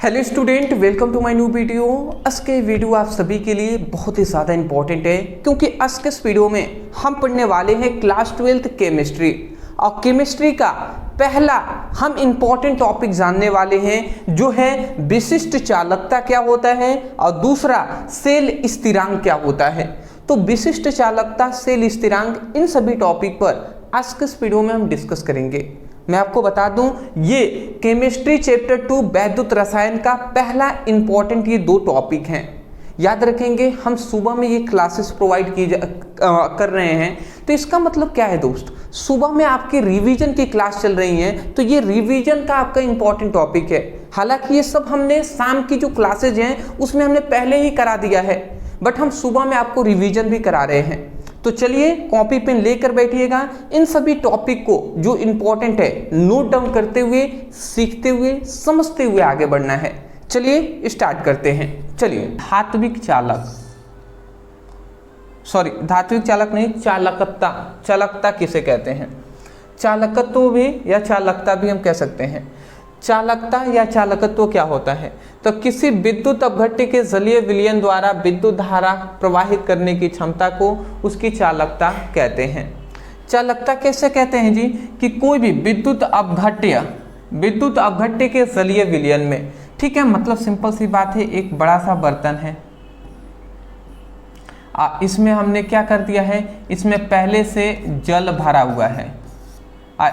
Hello student, welcome to my new video. आज के video आप सभी के लिए बहुत ही ज़्यादा इंपॉर्टेंट है, क्योंकि आज के इस वीडियो में हम पढ़ने वाले हैं क्लास 12th केमिस्ट्री। और केमिस्ट्री का पहला हम इंपॉर्टेंट टॉपिक जानने वाले हैं, जो है विशिष्ट चालकता क्या होता है और दूसरा सेल स्थिरांक क्या होता है। तो विशिष्ट चालकता, सेल स्थिरांक, इन सभी टॉपिक पर आज के इस वीडियो में हम डिस्कस करेंगे। मैं आपको बता दूं, ये केमिस्ट्री चैप्टर 2 वैद्युत रसायन का पहला इंपॉर्टेंट ये दो टॉपिक हैं। याद रखेंगे, हम सुबह में ये क्लासेस प्रोवाइड कर रहे हैं। तो इसका मतलब क्या है दोस्त, सुबह में आपकी रिवीजन की क्लास चल रही है, तो ये रिवीजन का आपका इंपॉर्टेंट टॉपिक है। हालांकि ये सब हमने शाम की जो क्लासेज हैं उसमें हमने पहले ही करा दिया है, बट हम सुबह में आपको रिवीजन भी करा रहे हैं। तो चलिए कॉपी पेन लेकर बैठिएगा, इन सभी टॉपिक को जो इंपॉर्टेंट है नोट डाउन करते हुए, सीखते हुए, समझते हुए आगे बढ़ना है। चलिए स्टार्ट करते हैं। चलिए, धात्विक चालक, सॉरी धात्विक चालक नहीं, चालकता। चालकता किसे कहते हैं? चालकत्व भी या चालकता भी हम कह सकते हैं। चालकता या चालकत्व क्या होता है? तो किसी विद्युत अपघट्य के जलीय विलयन द्वारा विद्युत धारा प्रवाहित करने की क्षमता को उसकी चालकता कहते हैं। चालकता कैसे कहते हैं जी? कि कोई भी विद्युत अपघट्य के जलीय विलयन में, ठीक है, मतलब सिंपल सी बात है, एक बड़ा सा बर्तन है, इसमें हमने क्या कर दिया है, इसमें पहले से जल भरा हुआ है,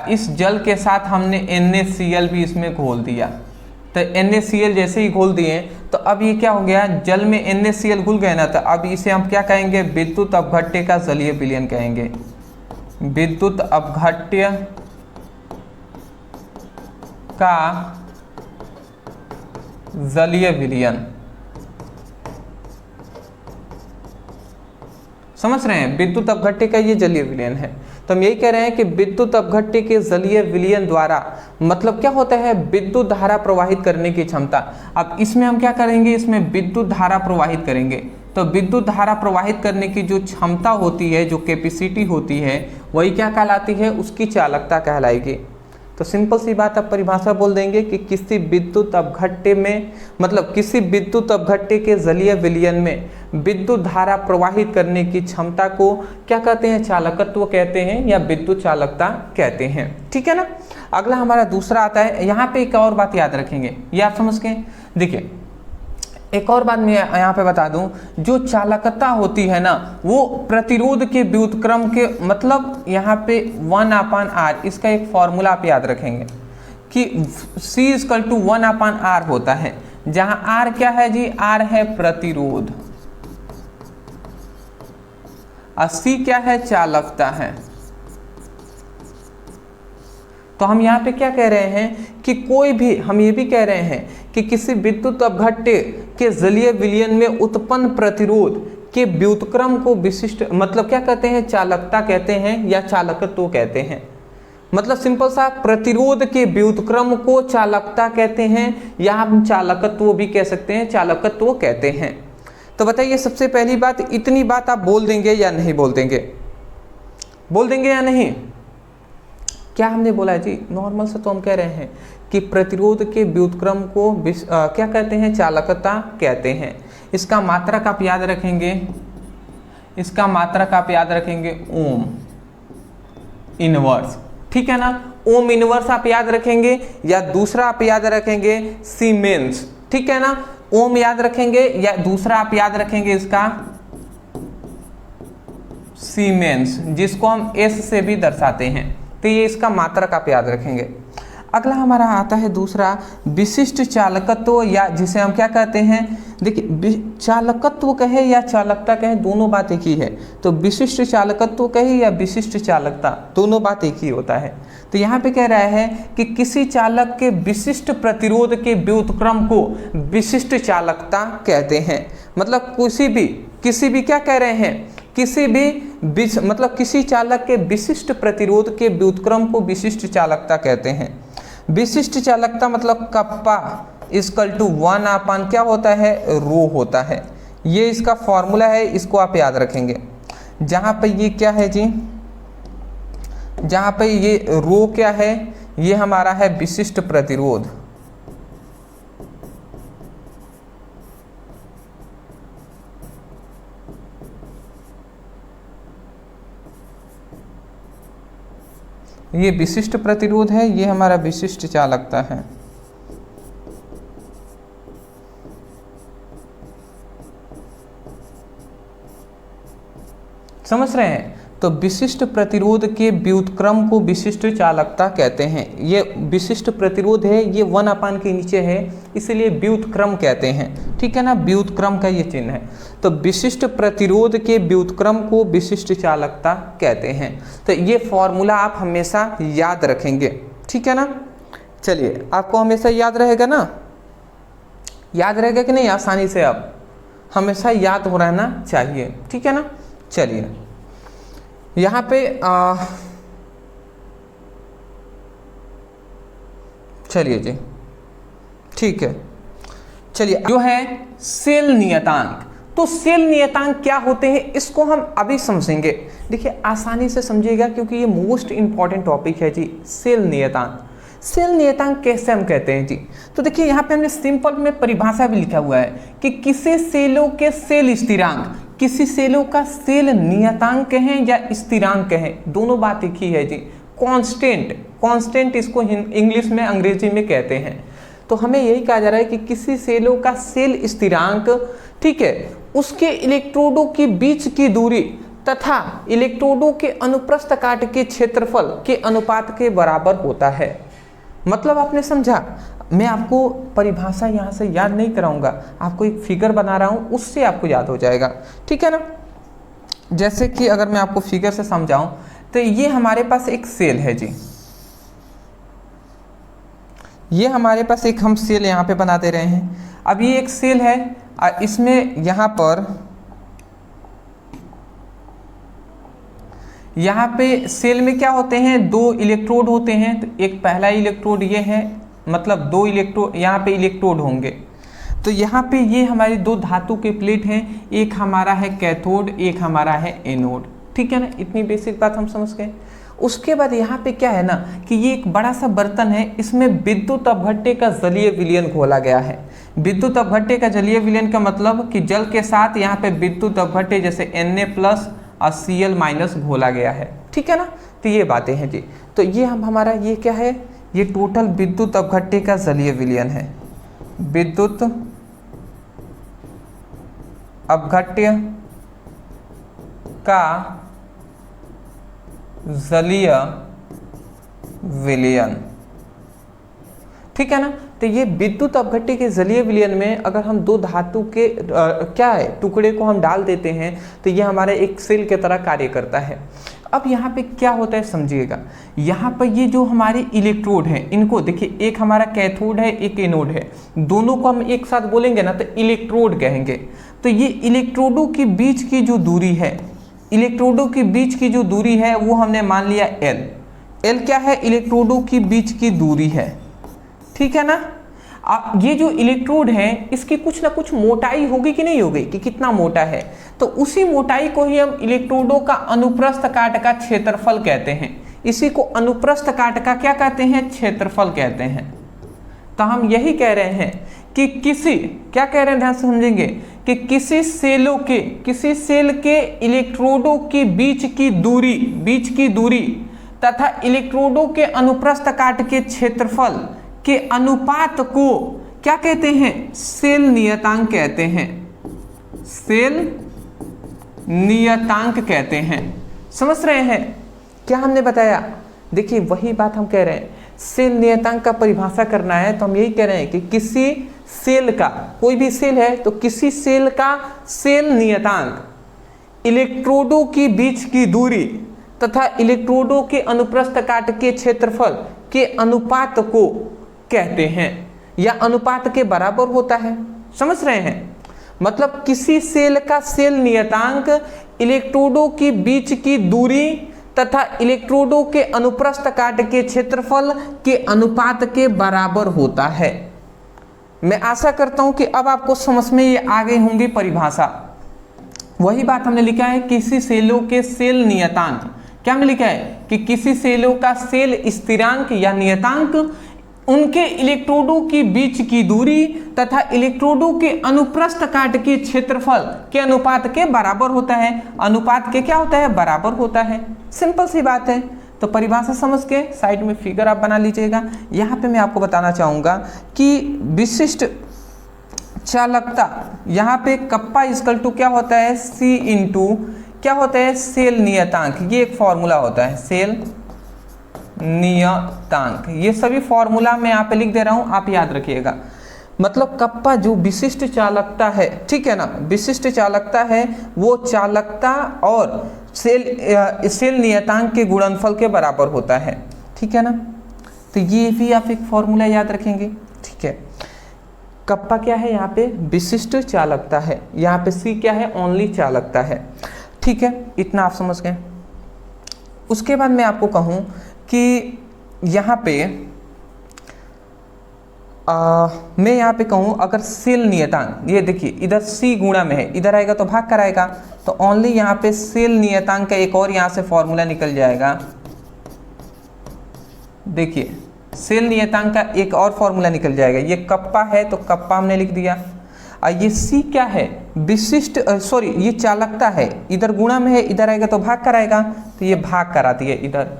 इस जल के साथ हमने NaCl भी इसमें घोल दिया। तो NaCl जैसे ही घोल दिए तो अब ये क्या हो गया, जल में NaCl घुल गए ना, तो अब इसे हम क्या कहेंगे, विद्युत अपघट्य का जलीय विलयन कहेंगे। विद्युत अपघट्य का जलीय विलयन, समझ रहे हैं? विद्युत अपघट्य का ये जलीय विलयन है। तो हम यही कह रहे हैं कि विद्युत अपघट्य के जलीय विलयन द्वारा मतलब क्या होता है, विद्युत धारा प्रवाहित करने की क्षमता। अब इसमें हम क्या करेंगे, इसमें विद्युत धारा प्रवाहित करेंगे। तो विद्युत धारा प्रवाहित करने की जो क्षमता होती है, जो कैपेसिटी होती है, वही क्या कहलाती है, उसकी चालकता कहलाएगी। तो सिंपल सी बात, आप परिभाषा बोल देंगे कि किसी विद्युत अपघट्य में, मतलब किसी विद्युत अपघट्य के जलीय विलयन में विद्युत धारा प्रवाहित करने की क्षमता को क्या कहते हैं, चालकत्व कहते हैं या विद्युत चालकता कहते हैं। ठीक है ना। अगला हमारा दूसरा आता है। यहाँ पे एक और बात याद रखेंगे, ये आप समझ के देखिए, एक और बात मैं यहाँ पे बता दूं, जो चालकता होती है ना, वो प्रतिरोध के व्युत्क्रम के, मतलब यहाँ पे 1/r, इसका एक फॉर्मूला आप याद रखेंगे कि C = 1/r होता है, जहाँ R क्या है जी, R है प्रतिरोध और C क्या है, चालकता है। तो हम यहाँ पे क्या कह रहे हैं कि कोई भी, हम ये भी कह रहे हैं कि किसी विद्युत अपघट्य के जलीय विलयन में उत्पन्न प्रतिरोध के व्युत्क्रम को विशिष्ट, मतलब क्या कहते हैं, चालकता कहते हैं या चालकत्व कहते हैं। मतलब सिंपल सा, प्रतिरोध के व्युत्क्रम को चालकता कहते हैं या हम चालकत्व भी कह सकते हैं, चालकत्व कहते हैं। तो बताइए, सबसे पहली बात, इतनी बात आप बोल देंगे या नहीं बोल देंगे? बोल देंगे या नहीं? क्या हमने बोला है जी? नॉर्मल से तो हम कह रहे हैं कि प्रतिरोध के व्युत्क्रम को क्या कहते हैं, चालकता कहते हैं। इसका मात्रक आप याद रखेंगे, इसका मात्रक आप याद रखेंगे ओम इनवर्स। ठीक है ना, ओम इनवर्स आप याद रखेंगे, या दूसरा आप याद रखेंगे सीमेंस। ठीक है ना, ओम याद रखेंगे या दूसरा आप याद रखेंगे इसका सीमेंस, जिसको हम S से भी दर्शाते हैं। तो ये इसका मात्रक आप याद रखेंगे। अगला हमारा आता है दूसरा, विशिष्ट चालकत्व, या जिसे हम क्या कहते हैं, देखिए चालकत्व कहे या चालकता कहे, दोनों बात एक ही है। तो विशिष्ट चालकत्व कहे या विशिष्ट चालकता, दोनों बात एक ही होता है। तो यहाँ पे कह रहा है कि किसी चालक के विशिष्ट प्रतिरोध के व्युत्क्रम को विशिष्ट चालकता कहते हैं। मतलब किसी भी क्या कह रहे हैं, किसी भी मतलब किसी चालक के विशिष्ट प्रतिरोध के व्युत्क्रम को विशिष्ट चालकता कहते हैं। विशिष्ट चालकता मतलब कप्पा = 1/, क्या होता है, रो होता है। ये इसका फॉर्मूला है, इसको आप याद रखेंगे। जहाँ पे ये क्या है जी, जहाँ पे ये रो क्या है, ये हमारा है विशिष्ट प्रतिरोध। ये विशिष्ट प्रतिरोध है, ये हमारा विशिष्ट चालकता है। समझ रहे हैं? तो विशिष्ट प्रतिरोध के व्युत्क्रम को विशिष्ट चालकता कहते हैं। ये विशिष्ट प्रतिरोध है, ये 1 के नीचे है, इसलिए व्युत्क्रम कहते हैं। ठीक है ना, व्युत्क्रम का ये चिन्ह है। तो विशिष्ट प्रतिरोध के व्युत्क्रम को विशिष्ट चालकता कहते हैं। तो ये फॉर्मूला आप हमेशा याद रखेंगे। ठीक है ना, चलिए आपको हमेशा याद रहेगा ना, याद रहेगा कि नहीं आसानी से? अब हमेशा याद हो रहना चाहिए। ठीक है ना, चलिए यहाँ पे चलिए जी, ठीक है। चलिए जो है सेल नियतांक, तो सेल नियतांक क्या होते हैं इसको हम अभी समझेंगे। देखिए आसानी से समझिएगा क्योंकि ये मोस्ट इंपॉर्टेंट टॉपिक है जी, सेल नियतांक। सेल नियतांक कैसे हम कहते हैं जी? तो देखिए यहाँ पे हमने सिंपल में परिभाषा भी लिखा हुआ है कि किसी सेलों के सेल स्थिरांक, किसी सेलों का सेल नियतांक है या स्थिरांक है, दोनों बात एक ही है जी। कांस्टेंट, कांस्टेंट इसको इंग्लिश में अंग्रेजी में कहते हैं। तो हमें यही कहा जा रहा है कि किसी सेलों का सेल स्थिरांक, ठीक है, उसके इलेक्ट्रोडों के बीच की दूरी तथा इलेक्ट्रोडों के अनुप्रस्थ काट के क्षेत्रफल के अनुपात के बराबर होता है। मतलब आपने समझा? मैं आपको परिभाषा यहाँ से याद नहीं कराऊंगा, आपको एक फिगर बना रहा हूँ, उससे आपको याद हो जाएगा। ठीक है ना, जैसे कि अगर मैं आपको फिगर से समझाऊं तो ये हमारे पास एक सेल है जी, ये हमारे पास एक हम सेल यहाँ पे बना दे रहे हैं। अब ये एक सेल है और इसमें यहाँ पे सेल में क्या होते हैं, 2 इलेक्ट्रोड होते हैं। तो एक पहला इलेक्ट्रोड ये है, मतलब 2 इलेक्ट्रोड यहाँ पे इलेक्ट्रोड होंगे। तो यहाँ पे ये हमारी 2 धातु के प्लेट हैं, एक हमारा है कैथोड, एक हमारा है एनोड। ठीक है ना, इतनी बेसिक बात हम समझ गए। उसके बाद यहाँ पे क्या है ना कि ये एक बड़ा सा बर्तन है, इसमें विद्युत अपघट्य का जलीय विलयन घोला गया है। विद्युत अपघट्य का जलीय विलयन का मतलब कि जल के साथ यहाँ पे विद्युत अपघट्य जैसे Na+ और Cl- घोला गया है। ठीक है ना, तो ये बातें हैं जी। तो ये हमारा ये क्या है, ये टोटल विद्युत अपघट्य का जलीय विलयन है। विद्युत अपघट्य का जलीय विलयन। ठीक है ना, तो ये विद्युत अपघट्य के जलीय विलयन में अगर हम 2 धातु के क्या है टुकड़े को हम डाल देते हैं तो ये हमारे एक सेल की तरह कार्य करता है। अब यहाँ पे क्या होता है समझिएगा, यहाँ पर ये जो हमारे इलेक्ट्रोड हैं इनको देखिए, एक हमारा कैथोड है, एक एनोड है, दोनों को हम एक साथ बोलेंगे ना तो इलेक्ट्रोड कहेंगे। तो ये इलेक्ट्रोडों के बीच की जो दूरी है, इलेक्ट्रोडों के बीच की जो दूरी है वो हमने मान लिया L। L क्या है, इलेक्ट्रोडों के बीच की दूरी है। ठीक है ना, अब ये जो इलेक्ट्रोड है इसकी कुछ ना कुछ मोटाई होगी कि नहीं होगी, कि कितना मोटा है, तो उसी मोटाई को ही हम इलेक्ट्रोडों का अनुप्रस्थ काट का क्षेत्रफल कहते हैं। इसी को अनुप्रस्थ काट का क्या कहते हैं, क्षेत्रफल कहते हैं। तो हम यही कह रहे हैं कि किसी, क्या कह रहे हैं ध्यान से समझेंगे, कि किसी सेल के इलेक्ट्रोडों के बीच की दूरी तथा इलेक्ट्रोडों के अनुप्रस्थ काट के क्षेत्रफल के अनुपात को क्या कहते हैं, सेल नियतांक कहते हैं। सेल नियतांक कहते हैं। समझ रहे हैं क्या हमने बताया? देखिए वही बात हम कह रहे हैं, सेल नियतांक का परिभाषा करना है तो हम यही कह रहे हैं कि किसी सेल का, कोई भी सेल है तो किसी सेल का सेल नियतांक इलेक्ट्रोडों के बीच की दूरी तथा इलेक्ट्रोडों के अनुप्रस्थ काट के क्षेत्रफल के अनुपात को कहते हैं, या अनुपात के बराबर होता है। समझ रहे हैं, मतलब किसी सेल का सेल नियतांक इलेक्ट्रोडों के बीच की दूरी तथा इलेक्ट्रोडों के अनुप्रस्थ काट के क्षेत्रफल के अनुपात के बराबर होता है। मैं आशा करता हूं कि अब आपको समझ में ये आ गई होंगी परिभाषा। वही बात हमने लिखा है, किसी सेलों के सेल नियतांक, क्या हमने लिखा है कि किसी सेलों का सेल स्थिरांक या नियतांक उनके इलेक्ट्रोडों के बीच की दूरी तथा इलेक्ट्रोडों के अनुप्रस्थ काट के क्षेत्रफल के अनुपात के बराबर होता है। अनुपात के क्या होता है, बराबर होता है। सिंपल सी बात है। तो परिभाषा समझ के साइड में फिगर आप बना लीजिएगा। यहाँ पे मैं आपको बताना चाहूँगा कि विशिष्ट चालकता, यहाँ पे कप्पा इक्वल टू क्या होता है, C इंटू क्या होता है, सेल नियतांक। ये एक फॉर्मूला होता है, सेल नियतांक। ये सभी फॉर्मूला मैं यहाँ पे लिख दे रहा हूँ, आप याद रखिएगा। मतलब कप्पा जो विशिष्ट चालकता है, ठीक है ना, विशिष्ट चालकता है वो चालकता और सेल नियतांक के गुणनफल के बराबर होता है, ठीक है ना। तो ये भी आप एक फॉर्मूला याद रखेंगे, ठीक है। कप्पा क्या है, यहाँ पे विशिष्ट चालकता है, यहाँ पे C क्या है, ओनली चालकता है, ठीक है। इतना आप समझ गए। उसके बाद मैं आपको कहूँ कि यहाँ पे मैं यहाँ पे कहूँ अगर सेल नियतांक, ये देखिए इधर C गुणा में है, इधर आएगा तो भाग कर आएगा, तो ओनली यहाँ पे सेल नियतांक का एक और यहाँ से फॉर्मूला निकल जाएगा। देखिए सेल नियतांक का एक और फॉर्मूला निकल जाएगा। ये कप्पा है तो कप्पा हमने लिख दिया, और ये C क्या है, विशिष्ट सॉरी ये चालकता है, इधर गुणा में है, इधर आएगा तो भाग कर आएगा, तो ये भाग कराती है इधर,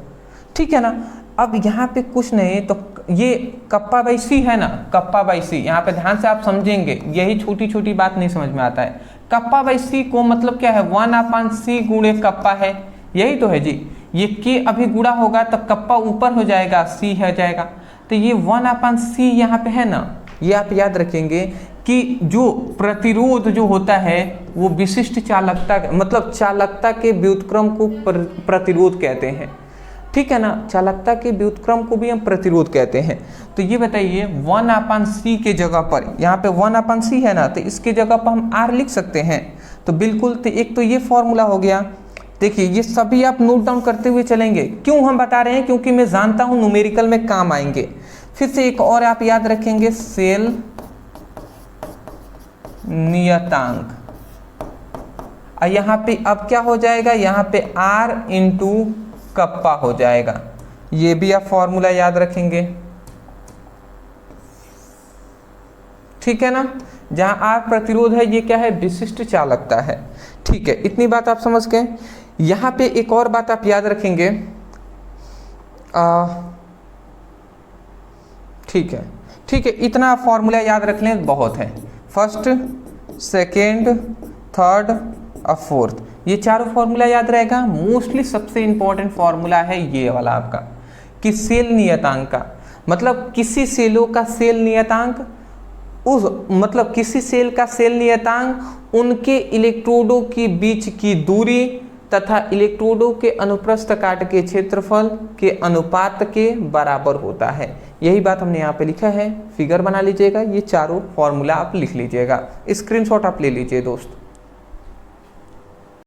ठीक है ना। अब यहाँ पे कुछ नहीं, तो ये कप्पा बाई C है ना, कप्पा बाई C, यहाँ पे ध्यान से आप समझेंगे, यही छोटी छोटी बात नहीं समझ में आता है। कप्पा बाई C को मतलब क्या है, 1/C गुणे कप्पा है, यही तो है जी। ये K अभी गुणा होगा तो कप्पा ऊपर हो जाएगा, C हो जाएगा, तो ये 1/C यहाँ पे है ना। ये आप याद रखेंगे कि जो प्रतिरोध जो होता है वो विशिष्ट चालकता, मतलब चालकता के व्युत्क्रम को प्रतिरोध कहते हैं, ठीक है ना। चालकता के व्युत्क्रम को भी हम प्रतिरोध कहते हैं। तो ये बताइए 1/C के जगह पर, यहाँ पे 1/C है ना, तो इसके जगह पर हम R लिख सकते हैं, तो बिल्कुल। तो एक तो ये फॉर्मूला हो गया। देखिए ये सभी आप नोट डाउन करते हुए चलेंगे, क्यों हम बता रहे हैं, क्योंकि मैं जानता हूँ न्यूमेरिकल में काम आएंगे। फिर से एक और आप याद रखेंगे, सेल नियतांक, और यहाँ पे अब क्या हो जाएगा, यहाँ पे R इंटू कप्पा हो जाएगा। ये भी आप फॉर्मूला याद रखेंगे, ठीक है ना। जहां R प्रतिरोध है, ये क्या है, विशिष्ट चालकता है, ठीक है। इतनी बात आप समझ गए। यहाँ पे एक और बात आप याद रखेंगे, ठीक है, ठीक है। इतना फॉर्मूला याद रख लें बहुत है। फर्स्ट, सेकेंड, थर्ड और फोर्थ, ये चारों फॉर्मूला याद रहेगा। मोस्टली सबसे इंपॉर्टेंट फॉर्मूला है ये वाला आपका, कि सेल नियतांक का मतलब किसी सेलों का सेल नियतांक, उस मतलब किसी सेल का सेल नियतांक उनके इलेक्ट्रोडों के बीच की दूरी तथा इलेक्ट्रोडों के अनुप्रस्थ काट के क्षेत्रफल के अनुपात के बराबर होता है। यही बात हमने यहाँ पे लिखा है, फिगर बना लीजिएगा। ये चारों फॉर्मूला आप लिख लीजिएगा, स्क्रीनशॉट आप ले लीजिए दोस्त।